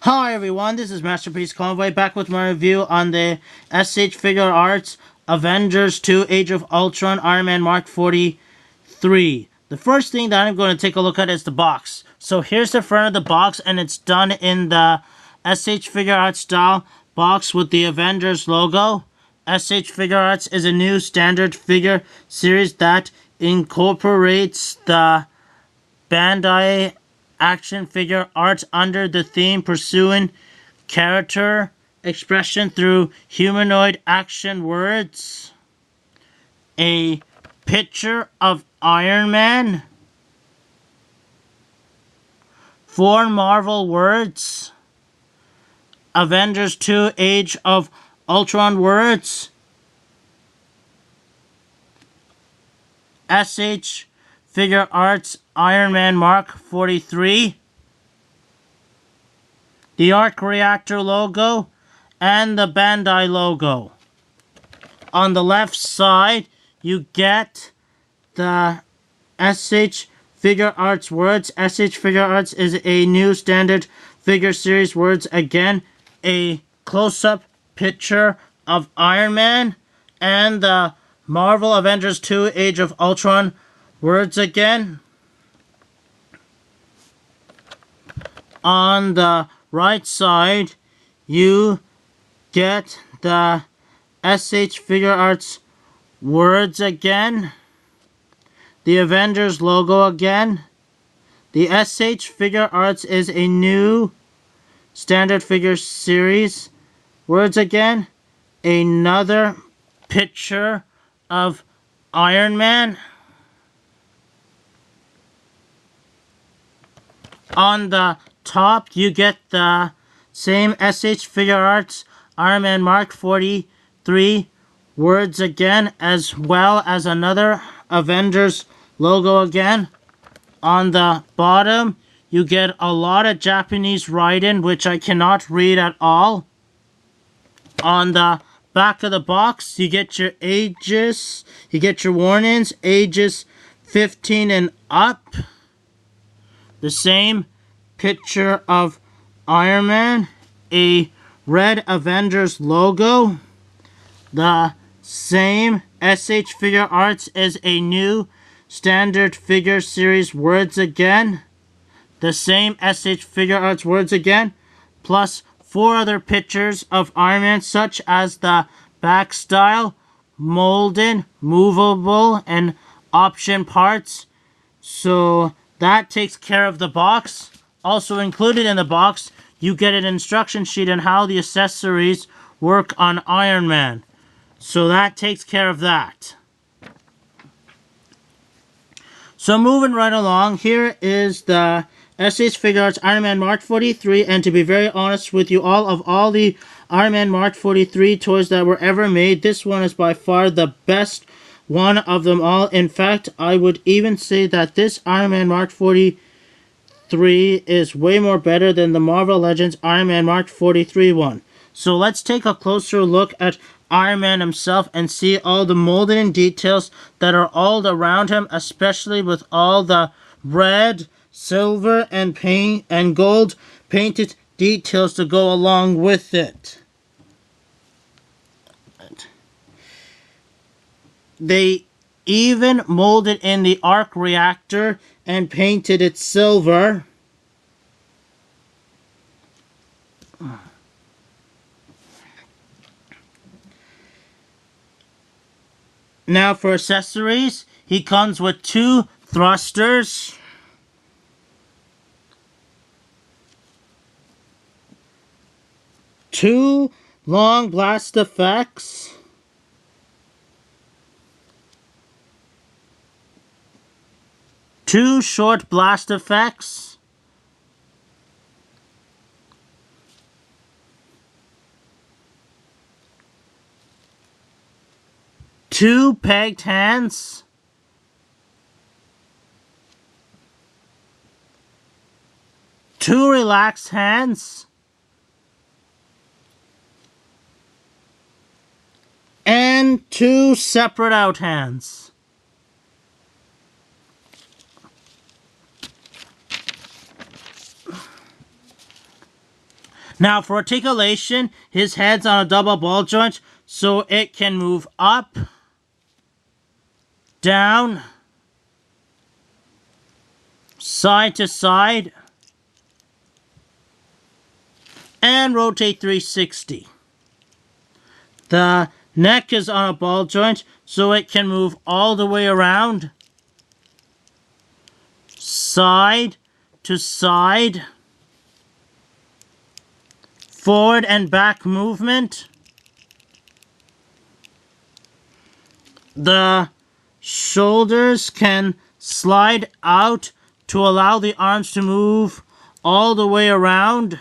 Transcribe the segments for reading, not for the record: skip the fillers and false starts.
Hi everyone, this is Masterpiece Convoy back with my review on the SH Figuarts Avengers 2 Age of Ultron Iron Man Mark 43. The first thing that I'm going to take a look at is the box. So here's the front of the box, and it's done in the SH Figuarts style box with the Avengers logo. SH Figuarts is a new standard figure series that incorporates the Bandai action figure art under the theme pursuing character expression through humanoid action words. A picture of Iron Man. 4 Marvel words. Avengers 2 Age of Ultron words. SH Figuarts Iron Man Mark 43. The Arc Reactor logo, and the Bandai logo. On the left side, you get the SH Figuarts words. SH Figuarts is a new standard figure series words again. A close-up picture of Iron Man and the Marvel Avengers 2 Age of Ultron words again. On the right side, you get the SH Figuarts words again, the Avengers logo again. The SH Figuarts is a new standard figure series words again, another picture of Iron Man. On the top, you get the same SH Figuarts Iron Man Mark 43 words again, as well as another Avengers logo again. On the bottom, you get a lot of Japanese writing, which I cannot read at all. On the back of the box, you get your ages, you get your warnings, ages 15 and up. The same picture of Iron Man, a red Avengers logo. The same SH Figuarts is a new standard figure series words again. The same SH Figuarts words again, plus 4 other pictures of Iron Man, such as the back style, molded, movable, and option parts. So that takes care of the box. Also included in the box, you get an instruction sheet on how the accessories work on Iron Man. So that takes care of that. So moving right along, here is the SH Figuarts Iron Man Mark 43, and to be very honest with you, all the Iron Man Mark 43 toys that were ever made, this one is by far the best one of them all. In fact, I would even say that this Iron Man Mark 43 is way more better than the Marvel Legends Iron Man Mark 43 one. So let's take a closer look at Iron Man himself and see all the molding details that are all around him, especially with all the red, silver, and paint and gold painted details to go along with it. They even molded in the arc reactor and painted it silver. Now for accessories, he comes with 2 thrusters, 2 long blast effects, 2 short blast effects, 2 pegged hands, 2 relaxed hands, and 2 separate out hands. Now for articulation, his head's on a double ball joint, so it can move up, down, side to side, and rotate 360. The neck is on a ball joint, so it can move all the way around, side to side, forward and back movement. The shoulders can slide out to allow the arms to move all the way around,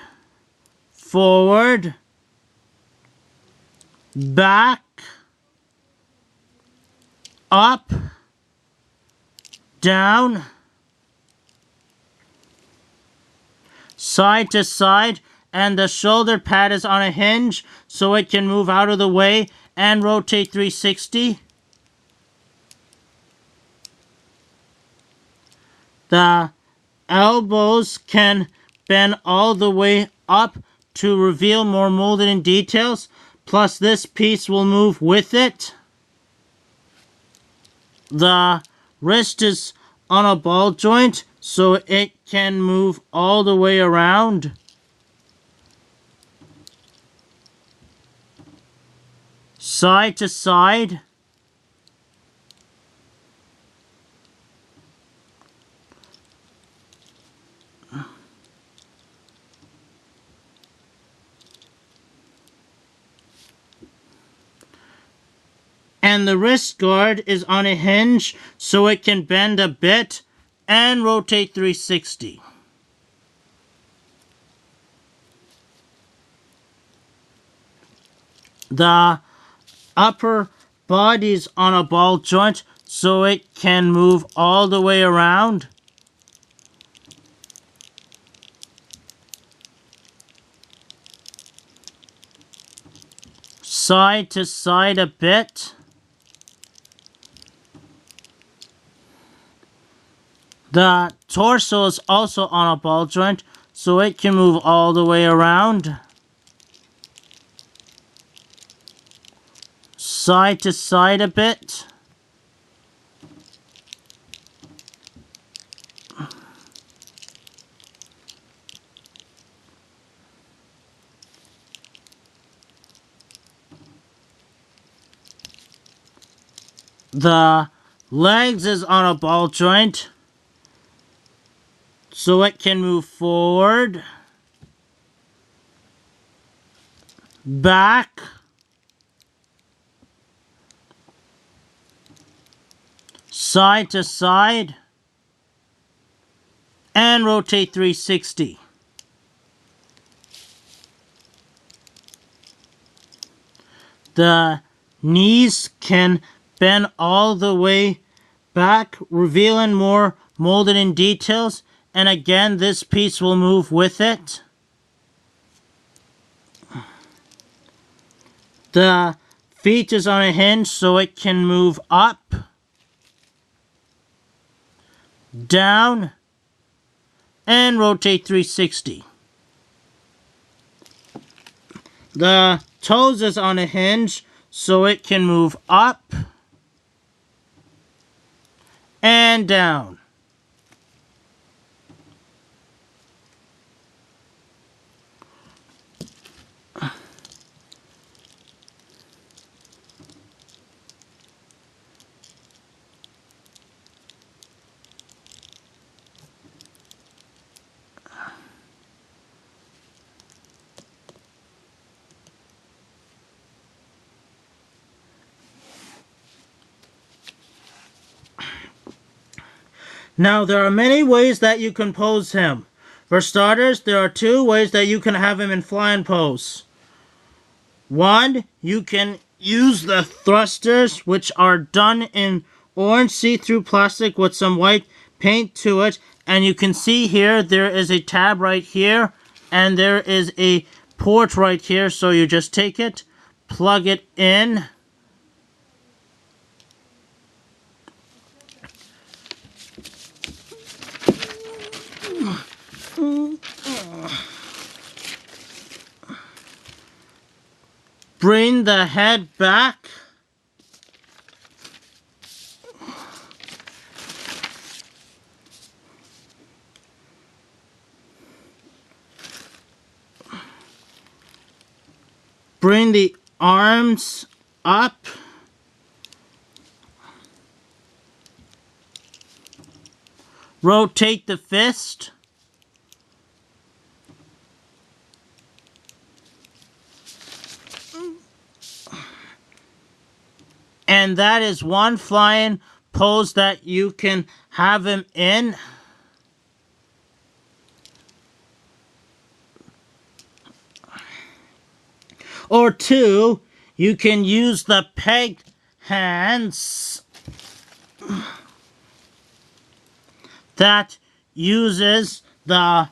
forward, back, up, down, side to side, and the shoulder pad is on a hinge so it can move out of the way and rotate 360. The elbows can bend all the way up to reveal more molded in details, plus this piece will move with it. The wrist is on a ball joint, so it can move all the way around. Side to side. And the wrist guard is on a hinge so it can bend a bit and rotate 360. The upper body's on a ball joint so it can move all the way around. Side to side a bit. The torso is also on a ball joint, so it can move all the way around. Side to side a bit. The legs is on a ball joint, so it can move forward, back, side to side, and rotate 360. The knees can bend all the way back, revealing more molded in details, and again this piece will move with it. The feet is on a hinge so it can move up, down, and rotate 360. The toes is on a hinge so it can move up and down. Now, there are many ways that you can pose him. For starters, there are two ways that you can have him in flying pose. One, you can use the thrusters, which are done in orange see-through plastic with some white paint to it. And you can see here, there is a tab right here, and there is a port right here. So you just take it, plug it in, Bring the head back. Bring the arms up. Rotate the fist. And that is one flying pose that you can have him in. Or two, you can use the pegged hands that uses the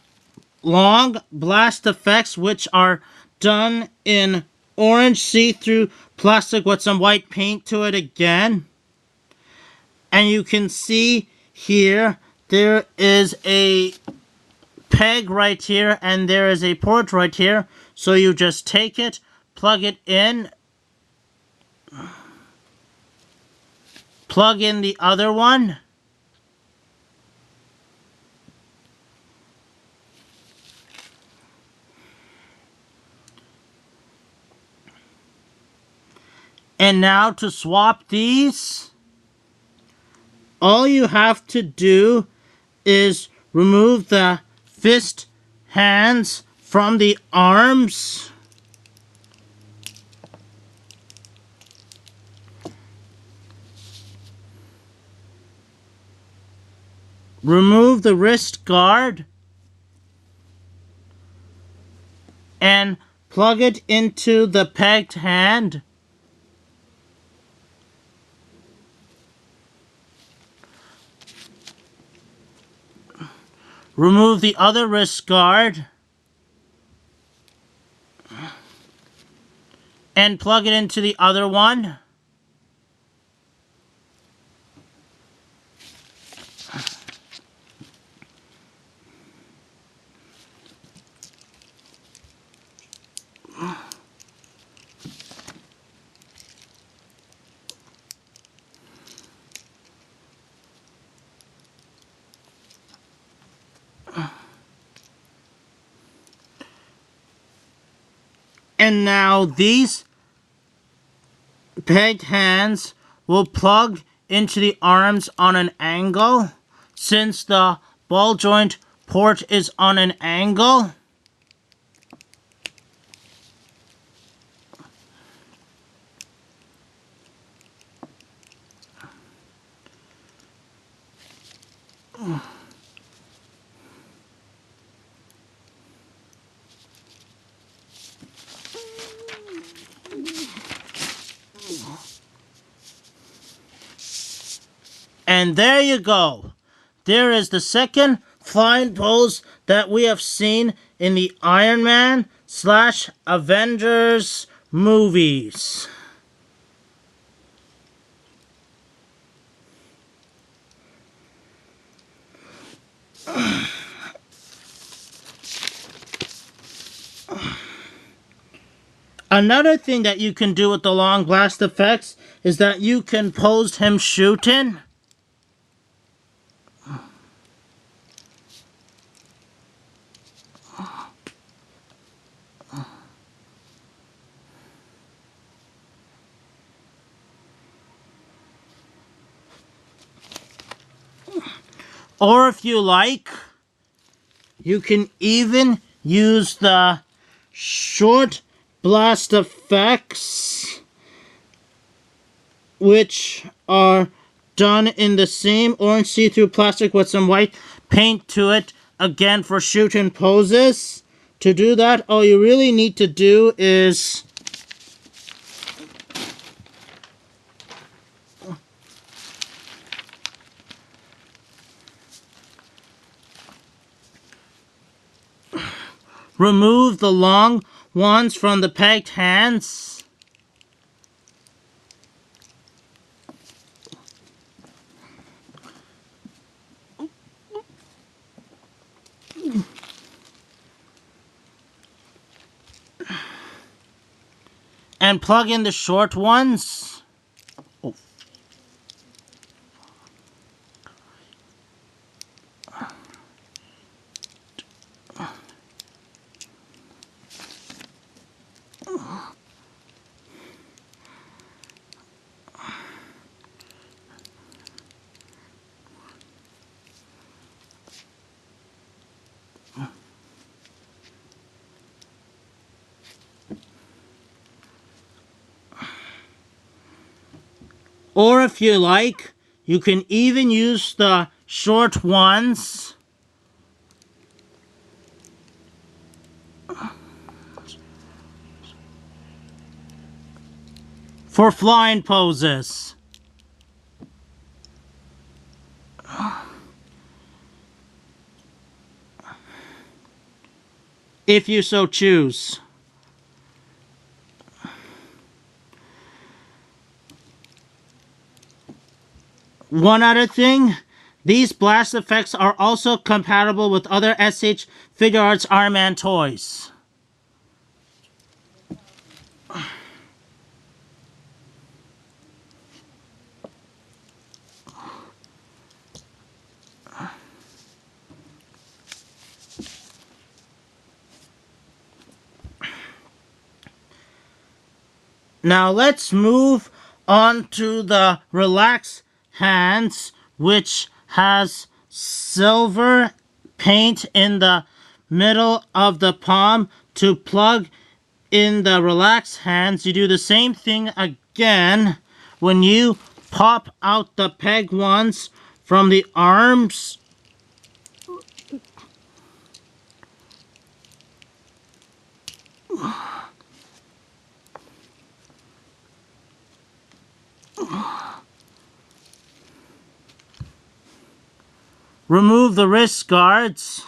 long blast effects, which are done in orange see-through plastic with some white paint to it again. And you can see here there is a peg right here and there is a port right here. So you just take it, plug it in, plug in the other one, and now to swap these, all you have to do is remove the fist hands from the arms. Remove the wrist guard and plug it into the pegged hand. Remove the other wrist guard and plug it into the other one. And now these pegged hands will plug into the arms on an angle, since the ball joint port is on an angle. And there you go. There is the second flying pose that we have seen in the Iron Man / Avengers movies. Another thing that you can do with the long blast effects is that you can pose him shooting. Or if you like, you can even use the short blast effects, which are done in the same orange see-through plastic with some white paint to it, again for shooting poses. To do that, all you really need to do is remove the long ones from the pegged hands. And plug in the short ones. Oh. Or if you like, you can even use the short ones for flying poses, if you so choose. One other thing, these blast effects are also compatible with other SH Figuarts Iron Man toys. Now let's move on to the relaxed hands, which has silver paint in the middle of the palm. To plug in the relaxed hands, you do the same thing again. When you pop out the peg ones from the arms, remove the wrist guards,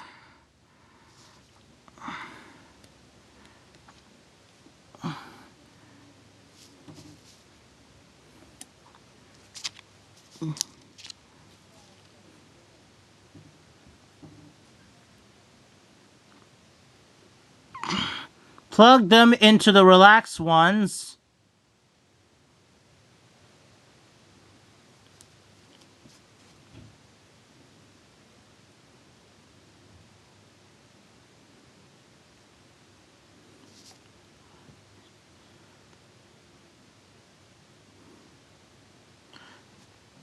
plug them into the relaxed ones,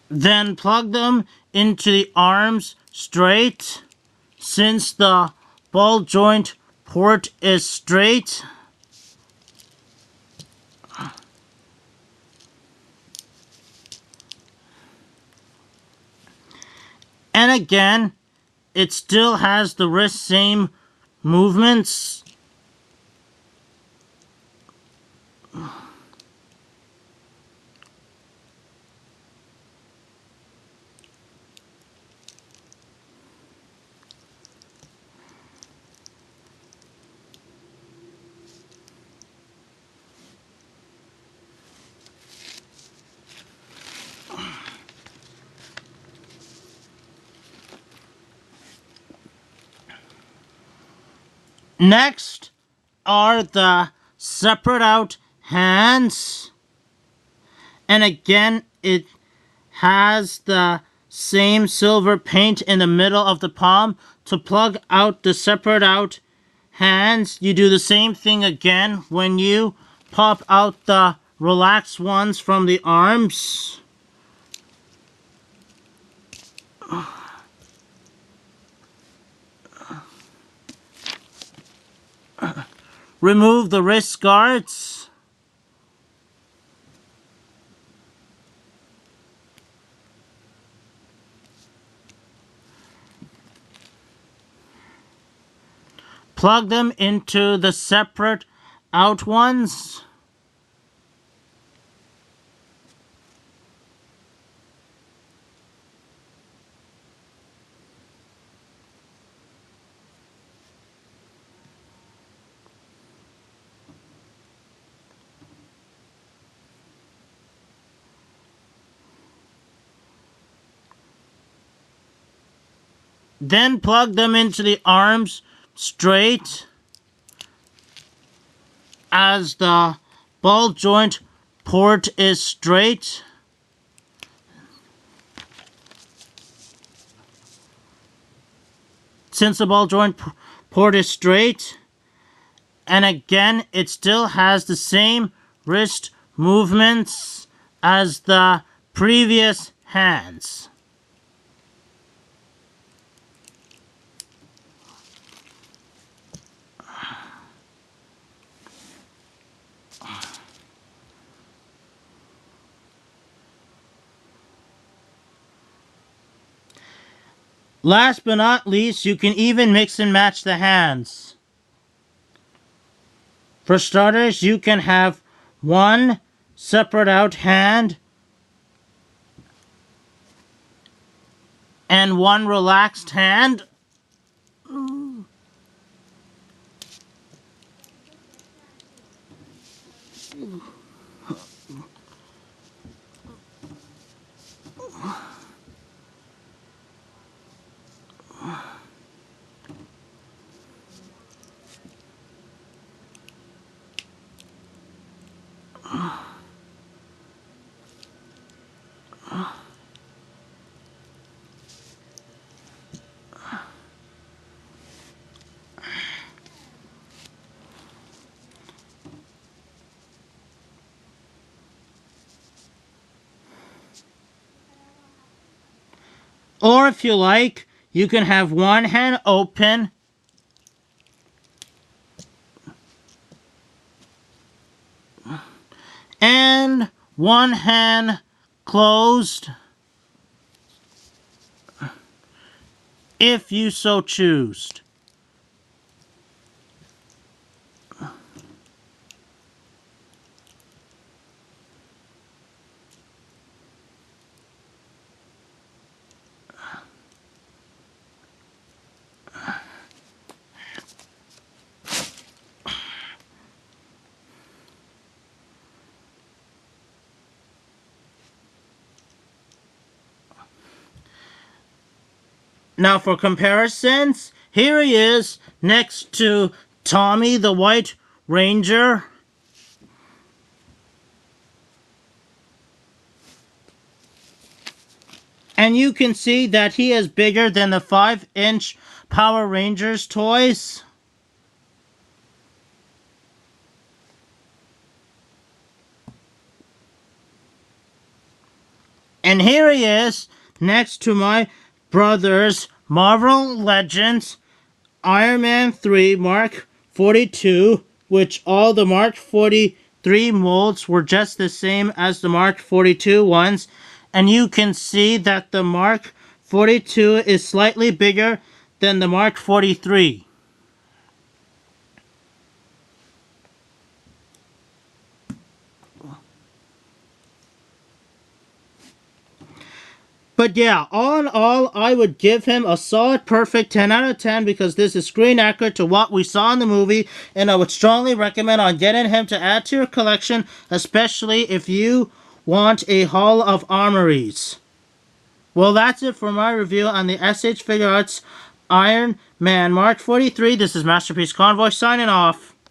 then plug them into the arms straight, since the ball joint port is straight. And again, it still has the wrist same movements. Next are the separate out hands. And again, it has the same silver paint in the middle of the palm. To plug out the separate out hands, you do the same thing again when you pop out the relaxed ones from the arms. Remove the wrist guards. Plug them into the separate out ones. Then plug them into the arms straight as the ball joint port is straight. Since the ball joint port is straight, and again, it still has the same wrist movements as the previous hands. Last but not least, you can even mix and match the hands. For starters, you can have one separate out hand and one relaxed hand. Or if you like, you can have one hand open and one hand closed, if you so choose. Now for comparisons, here he is next to Tommy the White Ranger. And you can see that he is bigger than the 5-inch Power Rangers toys. And here he is next to my brother's Marvel Legends Iron Man 3 Mark 42, which all the Mark 43 molds were just the same as the Mark 42 ones. And you can see that the Mark 42 is slightly bigger than the Mark 43. But yeah, all in all, I would give him a solid perfect 10 out of 10 because this is screen accurate to what we saw in the movie, and I would strongly recommend on getting him to add to your collection, especially if you want a haul of armories. Well, that's it for my review on the SH Figuarts Iron Man Mark 43. This is Masterpiece Convoy signing off.